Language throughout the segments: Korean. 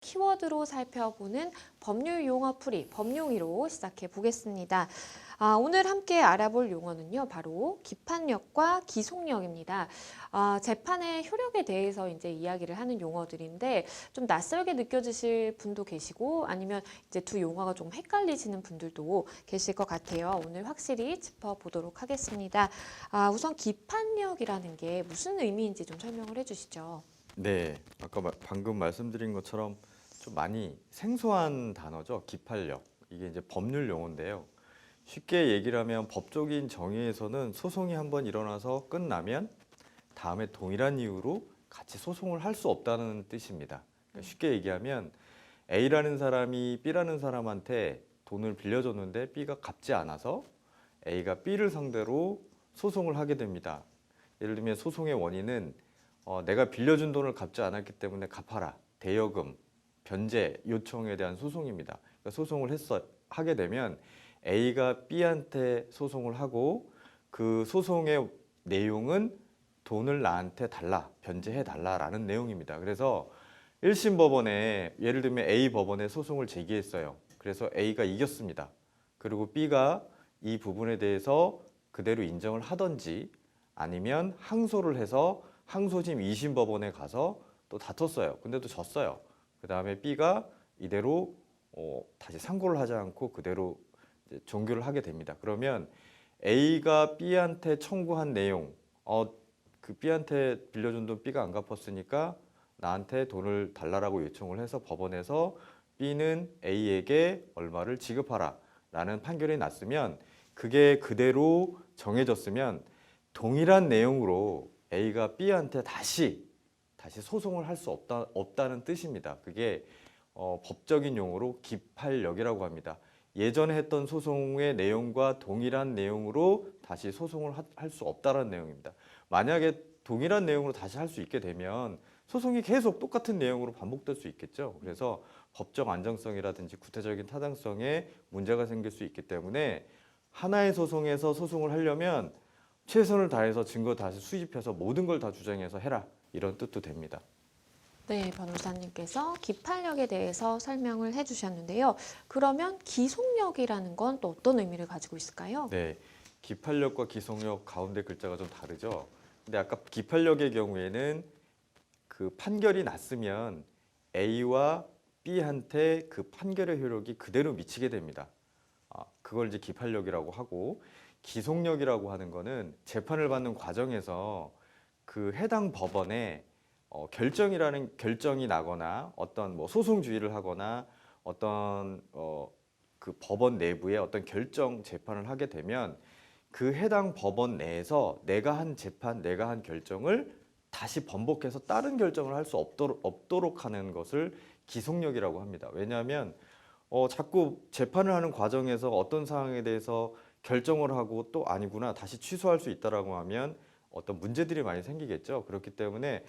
키워드로 살펴보는 법률 용어 풀이, 법용이로 시작해 보겠습니다. 오늘 함께 알아볼 용어는요, 바로 기판력과 기속력입니다. 재판의 효력에 대해서 이제 이야기를 하는 용어들인데 좀 낯설게 느껴지실 분도 계시고 아니면 이제 두 용어가 좀 헷갈리시는 분들도 계실 것 같아요. 오늘 확실히 짚어보도록 하겠습니다. 우선 기판력이라는 게 무슨 의미인지 좀 설명을 해주시죠. 네, 아까 방금 말씀드린 것처럼 좀 많이 생소한 단어죠. 기판력. 이게 이제 법률 용어인데요. 쉽게 얘기를 하면 법적인 정의에서는 소송이 한번 일어나서 끝나면 다음에 동일한 이유로 같이 소송을 할 수 없다는 뜻입니다. 그러니까 쉽게 얘기하면 A라는 사람이 B라는 사람한테 돈을 빌려줬는데 B가 갚지 않아서 A가 B를 상대로 소송을 하게 됩니다. 예를 들면 소송의 원인은 내가 빌려준 돈을 갚지 않았기 때문에 갚아라. 대여금, 변제 요청에 대한 소송입니다. 그러니까 소송을 하게 되면 A가 B한테 소송을 하고 그 소송의 내용은 돈을 나한테 달라, 변제해 달라라는 내용입니다. 그래서 1심 법원에 예를 들면 A 법원에 소송을 제기했어요. 그래서 A가 이겼습니다. 그리고 B가 이 부분에 대해서 그대로 인정을 하든지 아니면 항소를 해서 항소심 2심 법원에 가서 또 다퉜어요. 근데 또 졌어요. 그 다음에 B가 이대로 다시 상고를 하지 않고 그대로 이제 종결을 하게 됩니다. 그러면 A가 B한테 청구한 내용, 그 B한테 빌려준 돈 B가 안 갚았으니까 나한테 돈을 달라고 요청을 해서 법원에서 B는 A에게 얼마를 지급하라 라는 판결이 났으면 그게 그대로 정해졌으면 동일한 내용으로 A가 B한테 다시 소송을 할 수 없다는 뜻입니다. 그게 법적인 용어로 기판력이라고 합니다. 예전에 했던 소송의 내용과 동일한 내용으로 다시 소송을 할 수 없다는 내용입니다. 만약에 동일한 내용으로 다시 할 수 있게 되면 소송이 계속 똑같은 내용으로 반복될 수 있겠죠. 그래서 법적 안정성이라든지 구체적인 타당성에 문제가 생길 수 있기 때문에 하나의 소송에서 소송을 하려면 최선을 다해서 증거 다시 수집해서 모든 걸 다 주장해서 해라. 이런 뜻도 됩니다. 네, 변호사님께서 기판력에 대해서 설명을 해주셨는데요. 그러면 기속력이라는 건 또 어떤 의미를 가지고 있을까요? 네, 기판력과 기속력 가운데 글자가 좀 다르죠. 근데 아까 기판력의 경우에는 그 판결이 났으면 A와 B한테 그 판결의 효력이 그대로 미치게 됩니다. 그걸 이제 기판력이라고 하고 기속력이라고 하는 거는 재판을 받는 과정에서 그 해당 법원에 결정이 나거나 어떤 뭐 소송주의를 하거나 어떤 그 법원 내부에 어떤 결정 재판을 하게 되면 그 해당 법원 내에서 내가 한 재판, 내가 한 결정을 다시 번복해서 다른 결정을 할 수 없도록 하는 것을 기속력이라고 합니다. 왜냐하면 자꾸 재판을 하는 과정에서 어떤 사항에 대해서 결정을 하고 또 아니구나 다시 취소할 수 있다라고 하면 어떤 문제들이 많이 생기겠죠. 그렇기 때문에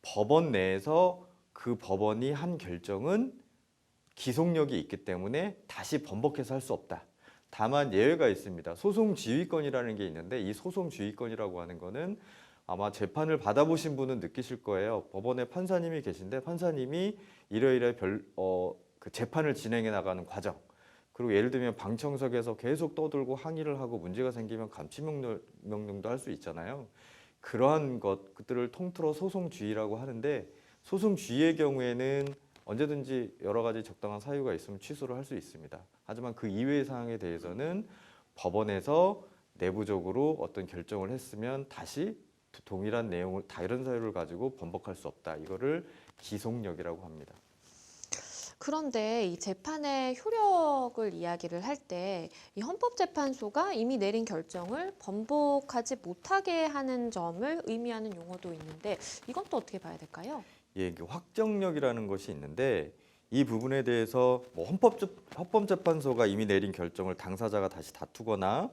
법원 내에서 그 법원이 한 결정은 기속력이 있기 때문에 다시 번복해서 할 수 없다. 다만 예외가 있습니다. 소송지휘권이라는 게 있는데 이 소송지휘권이라고 하는 거는 아마 재판을 받아보신 분은 느끼실 거예요. 법원에 판사님이 계신데 판사님이 이러이러 그 재판을 진행해 나가는 과정, 그리고 예를 들면 방청석에서 계속 떠들고 항의를 하고 문제가 생기면 감치명령도 할 수 있잖아요. 그러한 것들을 통틀어 소송주의라고 하는데 소송주의의 경우에는 언제든지 여러 가지 적당한 사유가 있으면 취소를 할 수 있습니다. 하지만 그 이외의 사항에 대해서는 법원에서 내부적으로 어떤 결정을 했으면 다시 동일한 내용을 다른 사유를 가지고 번복할 수 없다. 이거를 기속력이라고 합니다. 그런데 이 재판의 효력을 이야기를 할 때 이 헌법재판소가 이미 내린 결정을 번복하지 못하게 하는 점을 의미하는 용어도 있는데 이건 또 어떻게 봐야 될까요? 예, 이게 확정력이라는 것이 있는데 이 부분에 대해서 뭐 헌법재판소가 이미 내린 결정을 당사자가 다시 다투거나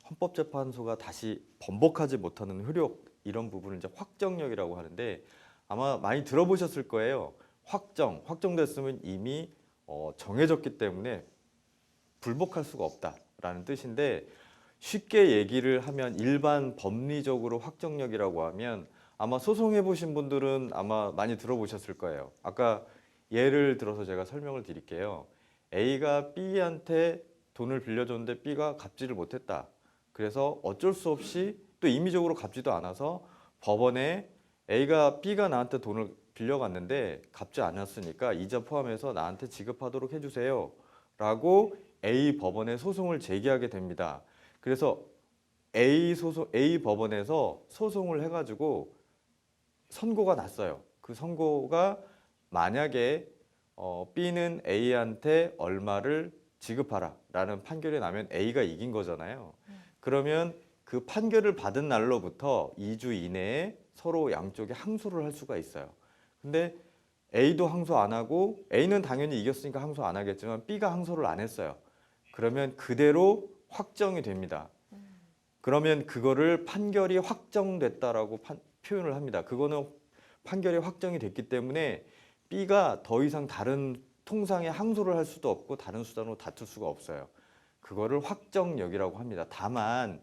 헌법재판소가 다시 번복하지 못하는 효력 이런 부분을 이제 확정력이라고 하는데 아마 많이 들어보셨을 거예요. 확정됐으면 이미 정해졌기 때문에 불복할 수가 없다라는 뜻인데 쉽게 얘기를 하면 일반 법리적으로 확정력이라고 하면 아마 소송해 보신 분들은 아마 많이 들어보셨을 거예요. 아까 예를 들어서 제가 설명을 드릴게요. A가 B한테 돈을 빌려줬는데 B가 갚지를 못했다. 그래서 어쩔 수 없이 또 임의적으로 갚지도 않아서 법원에 B가 나한테 돈을 빌려갔는데 갚지 않았으니까 이자 포함해서 나한테 지급하도록 해주세요. 라고 A 법원에 소송을 제기하게 됩니다. 그래서 A 법원에서 소송을 해가지고 선고가 났어요. 그 선고가 만약에 B는 A한테 얼마를 지급하라 라는 판결이 나면 A가 이긴 거잖아요. 그러면 그 판결을 받은 날로부터 2주 이내에 서로 양쪽에 항소를 할 수가 있어요. 근데 A도 항소 안 하고 A는 당연히 이겼으니까 항소 안 하겠지만 B가 항소를 안 했어요. 그러면 그대로 확정이 됩니다. 그러면 그거를 판결이 확정됐다라고 표현을 합니다. 그거는 판결이 확정이 됐기 때문에 B가 더 이상 다른 통상에 항소를 할 수도 없고 다른 수단으로 다툴 수가 없어요. 그거를 확정력이라고 합니다. 다만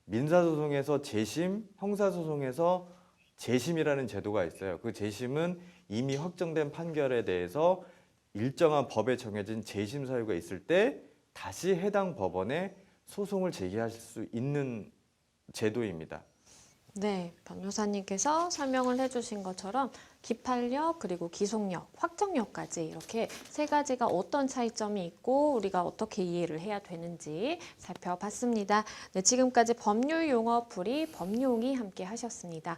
민사소송에서 재심, 형사소송에서 재심이라는 제도가 있어요. 그 재심은 이미 확정된 판결에 대해서 일정한 법에 정해진 재심 사유가 있을 때 다시 해당 법원에 소송을 제기하실 수 있는 제도입니다. 네, 변호사님께서 설명을 해주신 것처럼 기판력 그리고 기속력, 확정력까지 이렇게 세 가지가 어떤 차이점이 있고 우리가 어떻게 이해를 해야 되는지 살펴봤습니다. 네, 지금까지 법률 용어 풀이 법용이 함께 하셨습니다.